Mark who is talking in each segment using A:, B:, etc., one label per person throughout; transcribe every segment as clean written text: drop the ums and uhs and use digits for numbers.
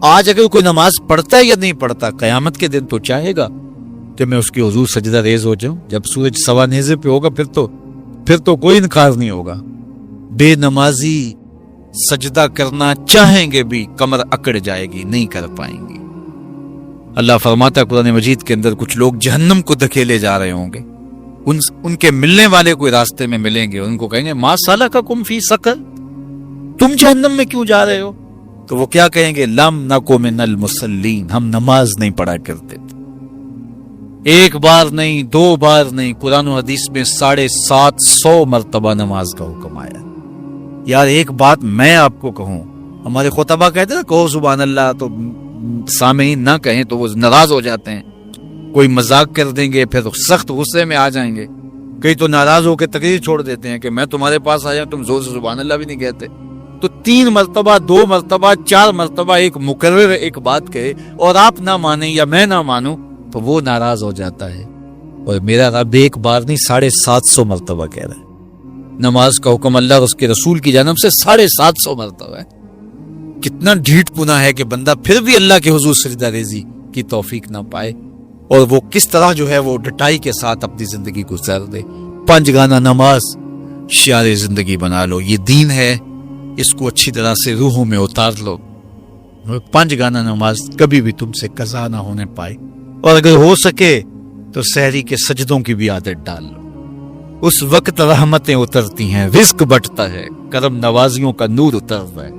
A: آج اگر کوئی نماز پڑھتا ہے یا نہیں پڑھتا، قیامت کے دن تو چاہے گا کہ میں اس کی حضور سجدہ ریز ہو جاؤں. جب سورج سوا نیزے پہ ہوگا پھر تو کوئی انکار نہیں ہوگا. بے نمازی سجدہ کرنا چاہیں گے بھی کمر اکڑ جائے گی، نہیں کر پائیں گے. اللہ فرماتا ہے قرآن مجید کے اندر کچھ لوگ جہنم کو دھکیلے جا رہے ہوں گے. ان کے ملنے والے کوئی راستے میں ملیں گے، ان کو کہیں گے ما سلککم فی سقر، تم جہنم میں کیوں جا رہے ہو؟ تو وہ کیا کہیں گے؟ لم نکو من المصلین، ہم نماز نہیں پڑھا کرتے تھے. ایک بار نہیں، دو بار نہیں، قرآن و حدیث میں 750 مرتبہ نماز کا حکم آیا. یار ایک بات میں آپ کو کہوں، ہمارے خطبہ کہتے ہیں نا کہو سبحان اللہ، تو سامعین نہ کہیں تو وہ ناراض ہو جاتے ہیں. کوئی مذاق کر دیں گے پھر سخت غصے میں آ جائیں گے. کئی تو ناراض ہو کے تقریر چھوڑ دیتے ہیں کہ میں تمہارے پاس آیا تم زور سے سبحان اللہ بھی نہیں کہتے. تو 3 مرتبہ 2 مرتبہ 4 مرتبہ ایک مکرر ایک بات کہے اور آپ نہ مانیں یا میں نہ مانوں تو وہ ناراض ہو جاتا ہے. اور میرا رب ایک بار نہیں 750 مرتبہ کہہ رہا ہے. نماز کا حکم اللہ اور اس کے رسول کی جانب سے 750 مرتبہ ہے. کتنا ڈھیٹ پنا ہے کہ بندہ پھر بھی اللہ کے حضور سجدہ ریزی کی توفیق نہ پائے، اور وہ کس طرح جو ہے وہ ڈٹائی کے ساتھ اپنی زندگی گزار دے. 5 گانا نماز شعار زندگی بنا لو. یہ دین ہے، اس کو اچھی طرح سے روحوں میں اتار لو. 5 گانا نماز کبھی بھی تم سے قضا نہ ہونے پائے. اور اگر ہو سکے تو سحری کے سجدوں کی بھی عادت ڈال لو. اس وقت رحمتیں اترتی ہیں، رزق بٹتا ہے، کرم نوازیوں کا نور اترتا ہے.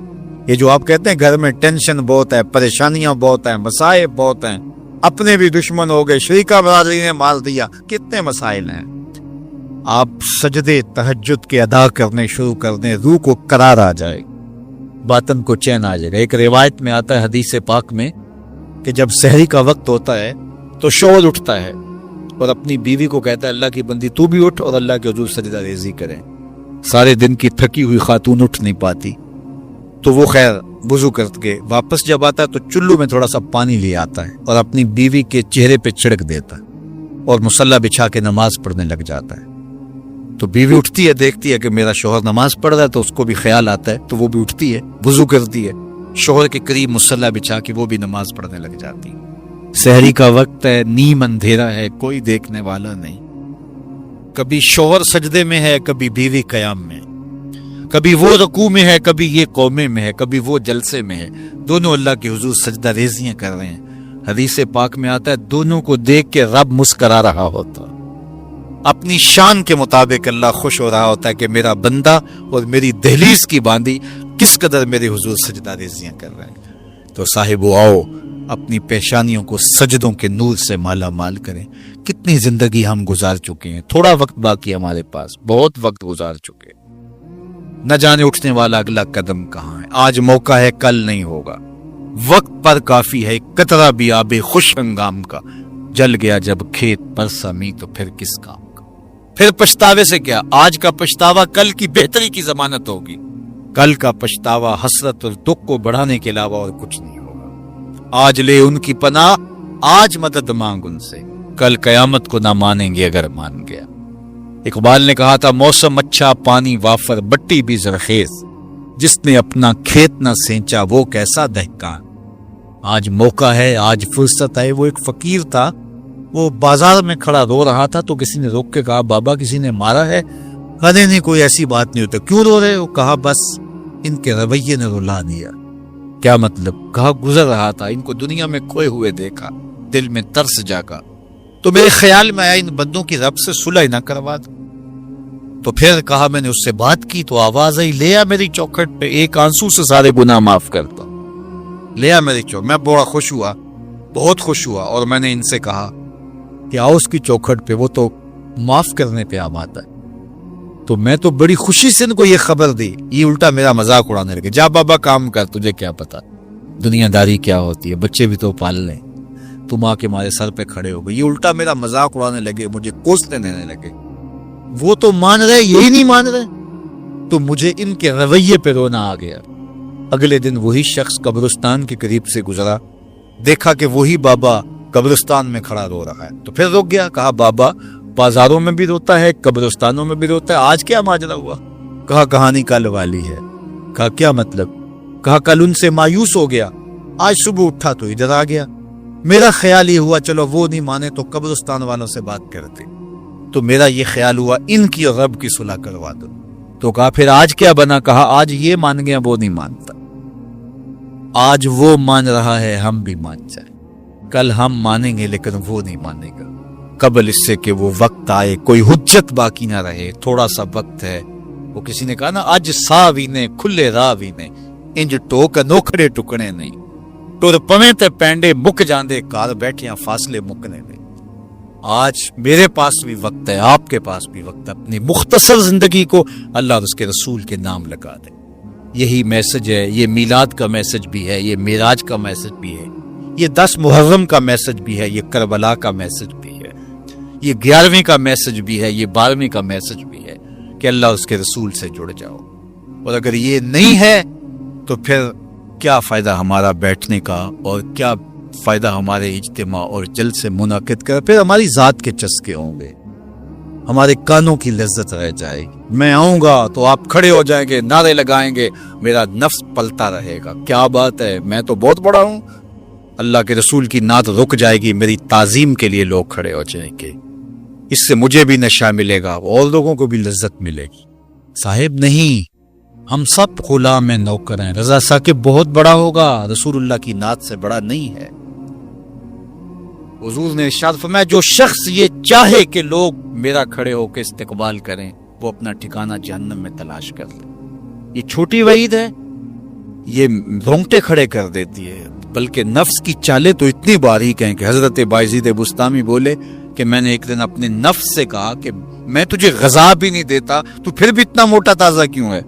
A: یہ جو آپ کہتے ہیں گھر میں ٹینشن بہت ہے، پریشانیاں بہت ہیں، مسائل بہت ہیں، اپنے بھی دشمن ہو گئے، شریکہ برادری نے مار دیا، کتنے مسائل ہیں. آپ سجدے تہجد کے ادا کرنے شروع کر دیں، روح کو قرار آ جائے، باطن کو چین آ جائے گا. ایک روایت میں آتا ہے حدیث پاک میں کہ جب سحری کا وقت ہوتا ہے تو شوہر اٹھتا ہے اور اپنی بیوی کو کہتا ہے اللہ کی بندی تو بھی اٹھ اور اللہ کے حضور سجدہ ریزی کریں. سارے دن کی تھکی ہوئی خاتون اٹھ نہیں پاتی تو وہ خیر وضو کر کے واپس جب آتا ہے تو چلو میں تھوڑا سا پانی لے آتا ہے اور اپنی بیوی کے چہرے پہ چھڑک دیتا ہے اور مصلی بچھا کے نماز پڑھنے لگ جاتا ہے. تو بیوی اٹھتی ہے، دیکھتی ہے کہ میرا شوہر نماز پڑھ رہا ہے تو اس کو بھی خیال آتا ہے تو وہ بھی اٹھتی ہے، وضو کرتی ہے، شوہر کے قریب مصلی بچھا کے وہ بھی نماز پڑھنے لگ جاتی. سحری کا وقت ہے، نیم اندھیرا ہے، کوئی دیکھنے والا نہیں. کبھی شوہر سجدے میں ہے، کبھی بیوی قیام میں، کبھی وہ رکوع میں ہے، کبھی یہ قومے میں ہے، کبھی وہ جلسے میں ہے. دونوں اللہ کے حضور سجدہ ریزیاں کر رہے ہیں. حدیث پاک میں آتا ہے دونوں کو دیکھ کے رب مسکرا رہا ہوتا، اپنی شان کے مطابق اللہ خوش ہو رہا ہوتا ہے کہ میرا بندہ اور میری دہلیز کی باندی کس قدر میرے حضور سجدہ ریزیاں کر رہے ہیں. تو صاحبو آؤ اپنی پیشانیوں کو سجدوں کے نور سے مالا مال کریں. کتنی زندگی ہم گزار چکے ہیں، تھوڑا وقت باقی ہمارے پاس، بہت وقت گزار چکے، نہ جانے اٹھنے والا اگلا قدم کہاں ہے. آج موقع ہے، کل نہیں ہوگا. وقت پر کافی ہے، قطرہ بھی آب خوش ہنگام کا. جل گیا جب کھیت پر سمی تو پھر کس کام کا. پھر پچھتاوے سے کیا، آج کا پچھتاوا کل کی بہتری کی ضمانت ہوگی. کل کا پچھتاوا حسرت اور دکھ کو بڑھانے کے علاوہ اور کچھ نہیں ہوگا. آج لے ان کی پناہ، آج مدد مانگ ان سے، کل قیامت کو نہ مانیں گے اگر مان گیا. اقبال نے کہا تھا موسم اچھا پانی وافر بٹی بھی زرخیز، جس نے اپنا کھیت نہ سینچا وہ کیسا دہقان. آج موقع ہے، آج فرصت ہے. وہ ایک فقیر تھا، وہ بازار میں کھڑا رو رہا تھا تو کسی نے روک کے کہا بابا کسی نے مارا ہے؟ کہا نہیں کوئی ایسی بات نہیں ہوتا. کیوں رو رہے؟ وہ کہا بس ان کے رویے نے رلا دیا. کیا مطلب؟ کہا گزر رہا تھا، ان کو دنیا میں کھوئے ہوئے دیکھا، دل میں ترس جاگا تو میرے خیال میں آیا ان بندوں کی رب سے صلح نہ کروا دوں. تو پھر کہا میں نے اس سے بات کی تو آواز آئی لے آ میری چوکھٹ پہ، ایک آنسو سے سارے گناہ معاف کرتا ہوں. لے آ میری چوکھٹ. میں بڑا خوش ہوا، بہت خوش ہوا، اور میں نے ان سے کہا کہ آؤ اس کی چوکھٹ پہ، وہ تو معاف کرنے پہ آماتا ہے. تو میں تو بڑی خوشی سے ان کو یہ خبر دی. یہ الٹا میرا مذاق اڑانے لگے، جا بابا کام کر، تجھے کیا پتا دنیا داری کیا ہوتی ہے، بچے بھی تو پال لیں، تم آ کے ہمارے سر پہ کھڑے ہو گئے. یہ الٹا میرا مذاق اڑانے لگے، مجھے کوسنے دینے لگے. وہ تو مان رہے، یہی نہیں مان رہے. تو مجھے ان کے رویے پہ رونا آ گیا. اگلے دن وہی شخص قبرستان کے قریب سے گزرا، دیکھا کہ وہی بابا قبرستان میں کھڑا رو رہا ہے. تو پھر رک گیا، کہا بابا بازاروں میں بھی روتا ہے، قبرستانوں میں بھی روتا ہے، آج کیا ماجرا ہوا؟ کہا کہانی کل والی ہے. کہا کیا مطلب؟ کہا کل ان سے مایوس ہو گیا، آج صبح اٹھا تو ادھر آ گیا، میرا خیال یہ ہوا چلو وہ نہیں مانے تو قبرستان والوں سے بات کرتے، تو میرا یہ خیال ہوا ان کی اور رب کی صلح کروا دو، تو کہا پھر آج کیا بنا؟ کہا آج یہ مان گیا وہ نہیں مانتا، آج وہ مان رہا ہے ہم بھی مان جائیں، کل ہم مانیں گے لیکن وہ نہیں مانے گا، قبل اس سے کہ وہ وقت آئے، کوئی حجت باقی نہ رہے، تھوڑا سا وقت ہے۔ وہ کسی نے کہا نا اج سا بھی نے کھلے راہ بھی نے، انج ٹوک نوکھڑے ٹکڑے نہیں، ٹر پویں تے پینڈے مک جاندے، کار بیٹھیاں فاصلے مکنے نہیں۔ آج میرے پاس بھی وقت ہے، آپ کے پاس بھی وقت ہے، اپنی مختصر زندگی کو اللہ اور اس کے رسول کے نام لگا دیں۔ یہی میسج ہے، یہ میلاد کا میسج بھی ہے، یہ معراج کا میسج بھی ہے، یہ 10 محرم کا میسج بھی ہے، یہ کربلا کا میسج بھی ہے، یہ 11ویں کا میسج بھی ہے، یہ 12ویں کا میسج بھی ہے کہ اللہ اس کے رسول سے جڑ جاؤ۔ اور اگر یہ نہیں ہے تو پھر کیا فائدہ ہمارا بیٹھنے کا، اور کیا فائدہ ہمارے اجتماع اور جلسے منعقد کر؟ پھر ہماری ذات کے چسکے ہوں گے، ہمارے کانوں کی لذت رہ جائے گی۔ میں آؤں گا تو آپ کھڑے ہو جائیں گے، نعرے لگائیں گے، میرا نفس پلتا رہے گا، کیا بات ہے، میں تو بہت بڑا ہوں۔ اللہ کے رسول کی نعت رک جائے گی، میری تعظیم کے لیے لوگ کھڑے ہو جائیں گے، اس سے مجھے بھی نشہ ملے گا اور لوگوں کو بھی لذت ملے گی۔ صاحب نہیں، ہم سب غلام نوکر ہیں۔ رضا ثاقب بہت بڑا ہوگا، رسول اللہ کی نعت سے بڑا نہیں ہے۔ حضور نے ارشاد فرمایا جو شخص یہ چاہے کہ لوگ میرا کھڑے ہو کے استقبال کریں، وہ اپنا ٹھکانہ جہنم میں تلاش کر لے۔ یہ چھوٹی وعید ہے، یہ رونگٹے کھڑے کر دیتی ہے، بلکہ نفس کی چالیں تو اتنی باریک ہیں کہ حضرت بایزید بستامی بولے کہ میں نے ایک دن اپنے نفس سے کہا کہ میں تجھے غذا بھی نہیں دیتا، تو پھر بھی اتنا موٹا تازہ کیوں ہے؟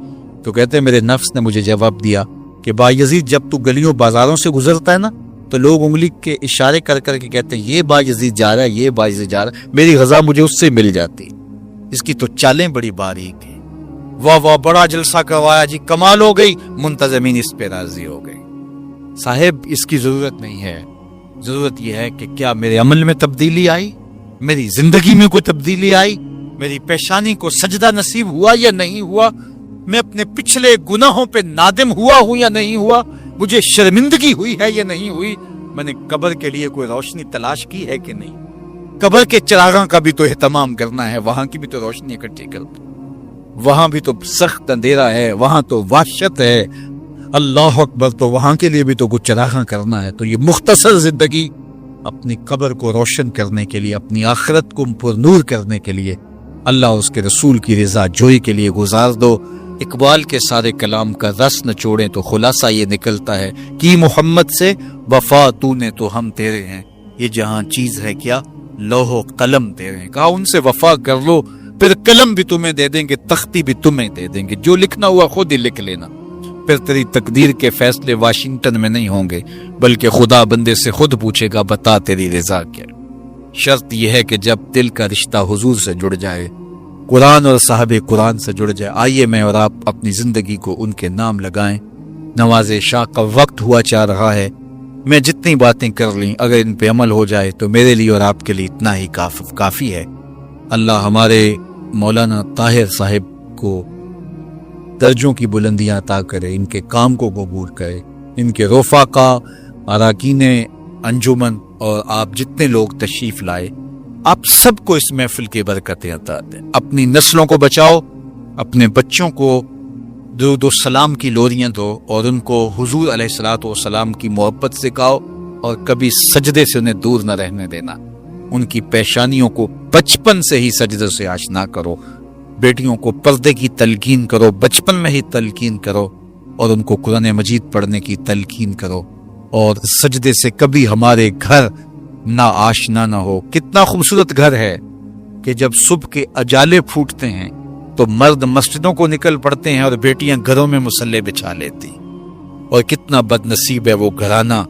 A: تو کہتے ہیں میرے نفس نے مجھے جواب دیا کہ بایزید جب تو گلیوں بازاروں سے گزرتا ہے نا تو لوگ انگلی کے اشارے کر کر کے کہتے ہیں یہ بایزید جا رہا ہے، یہ بایزید جا رہا ہے، میری غذا مجھے اس سے مل جاتی، اس کی تو چالیں بڑی باریک ہیں۔ واہ واہ بڑا جلسہ کروایا جی، کمال ہو گئی، منتظمین اس پہ راضی ہو گئی۔ صاحب اس کی ضرورت نہیں ہے، ضرورت یہ ہے کہ کیا میرے عمل میں تبدیلی آئی، میری زندگی میں کوئی تبدیلی آئی، میری پیشانی کو سجدہ نصیب ہوا یا نہیں ہوا، میں اپنے پچھلے گناہوں پہ نادم ہوا ہوں یا نہیں ہوا، مجھے شرمندگی ہوئی ہے یا نہیں ہوئی، میں نے قبر کے لیے کوئی روشنی تلاش کی ہے کہ نہیں، قبر کے چراغاں کا بھی تو اہتمام کرنا ہے، وہاں کی بھی تو روشنی اکٹھی کرنا، وہاں بھی تو سخت اندھیرا ہے، وہاں تو وحشت ہے، اللہ اکبر، تو وہاں کے لیے بھی تو کچھ چراغاں کرنا ہے۔ تو یہ مختصر زندگی اپنی قبر کو روشن کرنے کے لیے، اپنی آخرت کو پر نور کرنے کے لیے، اللہ اور اس کے رسول کی رضا جوئی کے لیے گزار دو۔ اقبال کے سارے کلام کا رس نچوڑیں تو خلاصہ یہ نکلتا ہے کہ محمد سے وفا تو نے تو ہم تیرے ہیں، یہ جہاں چیز ہے کیا لوح و قلم تیرے ہیں۔ کہا ان سے وفا کر لو، پھر قلم بھی تمہیں دے دیں گے، تختی بھی تمہیں دے دیں گے، جو لکھنا ہوا خود ہی لکھ لینا، پھر تیری تقدیر کے فیصلے واشنگٹن میں نہیں ہوں گے، بلکہ خدا بندے سے خود پوچھے گا بتا تیری رضا کیا۔ شرط یہ ہے کہ جب دل کا رشتہ حضور سے جڑ جائے، قرآن اور صاحب قرآن سے جڑ جائے۔ آئیے میں اور آپ اپنی زندگی کو ان کے نام لگائیں۔ نماز عشاء کا وقت ہوا چاہ رہا ہے، میں جتنی باتیں کر لیں اگر ان پہ عمل ہو جائے تو میرے لیے اور آپ کے لیے اتنا ہی کافی ہے۔ اللہ ہمارے مولانا طاہر صاحب کو درجوں کی بلندیاں عطا کرے، ان کے کام کو قبول کرے، ان کے رفقا، اراکین انجمن اور آپ جتنے لوگ تشریف لائے، آپ سب کو اس محفل کی برکتیں عطا دیں۔ اپنی نسلوں کو بچاؤ، اپنے بچوں کو درود و سلام کی لوریاں دو اور ان کو حضور علیہ الصلوۃ والسلام کی محبت سکھاؤ، اور کبھی سجدے سے انہیں دور نہ رہنے دینا۔ ان کی پیشانیوں کو بچپن سے ہی سجدے سے آشنا کرو، بیٹیوں کو پردے کی تلقین کرو، بچپن میں ہی تلقین کرو، اور ان کو قرآن مجید پڑھنے کی تلقین کرو، اور سجدے سے کبھی ہمارے گھر نہ آشنا نہ ہو۔ کتنا خوبصورت گھر ہے کہ جب صبح کے اجالے پھوٹتے ہیں تو مرد مسجدوں کو نکل پڑتے ہیں اور بیٹیاں گھروں میں مصلے بچھا لیتی، اور کتنا بد نصیب ہے وہ گھرانہ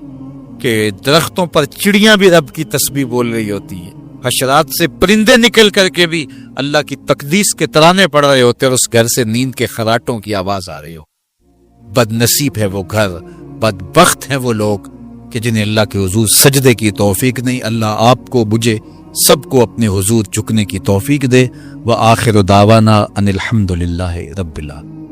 A: کہ درختوں پر چڑیاں بھی رب کی تسبیح بول رہی ہوتی ہیں، حشرات سے پرندے نکل کر کے بھی اللہ کی تقدیس کے ترانے پڑھ رہے ہوتے اور اس گھر سے نیند کے خراٹوں کی آواز آ رہی ہو۔ بد نصیب ہے وہ گھر، بدبخت ہیں وہ لوگ کہ جنہیں اللہ کے حضور سجدے کی توفیق نہیں۔ اللہ آپ کو، مجھے، سب کو اپنے حضور جھکنے کی توفیق دے۔ وآخر دعوانا ان الحمدللہ رب العالمین۔